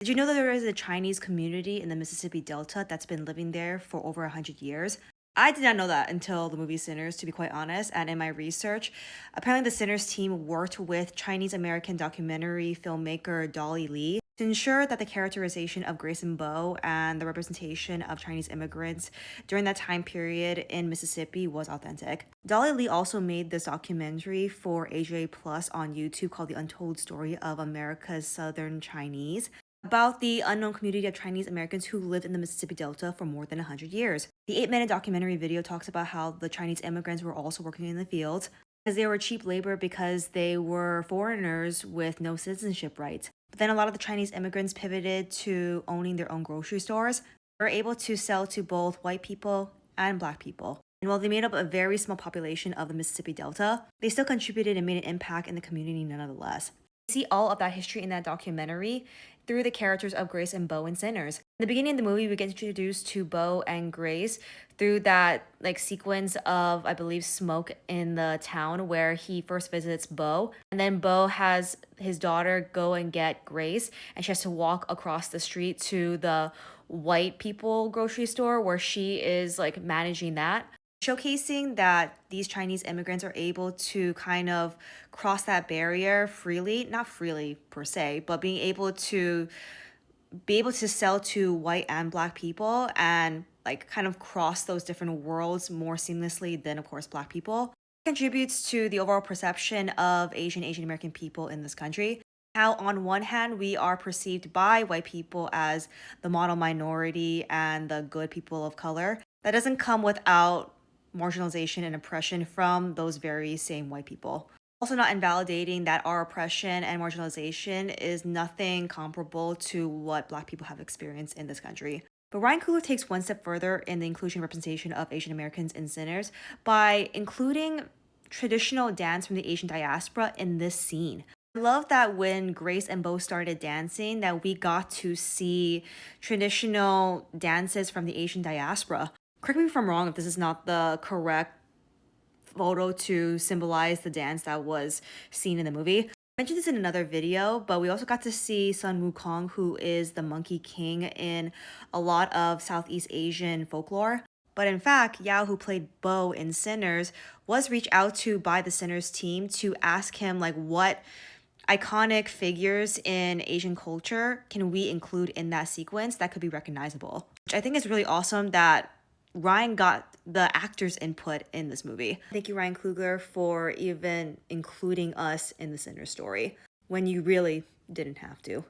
Did you know that there is a Chinese community in the Mississippi Delta that's been living there for over 100 years? I did not know that until the movie Sinners, to be quite honest. And in my research, apparently the Sinners team worked with Chinese American documentary filmmaker Dolly Lee to ensure that the characterization of Grace and Bo and the representation of Chinese immigrants during that time period in Mississippi was authentic. Dolly Lee also made this documentary for AJ Plus on YouTube called The Untold Story of America's Southern Chinese, about the unknown community of Chinese Americans who lived in the Mississippi Delta for more than 100 years. The 8-minute documentary video talks about how the Chinese immigrants were also working in the fields because they were cheap labor because they were foreigners with no citizenship rights. But then a lot of the Chinese immigrants pivoted to owning their own grocery stores. They were able to sell to both white people and black people. And while they made up a very small population of the Mississippi Delta, they still contributed and made an impact in the community nonetheless. See all of that history in that documentary through the characters of Grace and Bo in Sinners. In the beginning of the movie, we get introduced to Bo and Grace through that sequence of, I believe, smoke in the town where he first visits Bo, and then Bo has his daughter go and get Grace, and she has to walk across the street to the white people grocery store where she is managing that, showcasing that these Chinese immigrants are able to kind of cross that barrier freely, not freely per se, but being able to sell to white and black people and kind of cross those different worlds more seamlessly than of course black people contributes to the overall perception of Asian American people in this country. How on one hand we are perceived by white people as the model minority and the good people of color. That doesn't come without marginalization and oppression from those very same white people. Also, not invalidating that our oppression and marginalization is nothing comparable to what Black people have experienced in this country. But Ryan Coogler takes one step further in the inclusion and representation of Asian Americans in Sinners by including traditional dance from the Asian diaspora in this scene. I love that when Grace and Bo started dancing, that we got to see traditional dances from the Asian diaspora. Correct me if I'm wrong if this is not the correct photo to symbolize the dance that was seen in the movie. I mentioned this in another video, but we also got to see Sun Wukong, who is the Monkey King in a lot of Southeast Asian folklore. But in fact, Yao, who played Bo in Sinners, was reached out to by the Sinners team to ask him what iconic figures in Asian culture can we include in that sequence that could be recognizable. Which I think is really awesome that Ryan got the actors' input in this movie. Thank you, Ryan Coogler, for even including us in the Sinner story when you really didn't have to.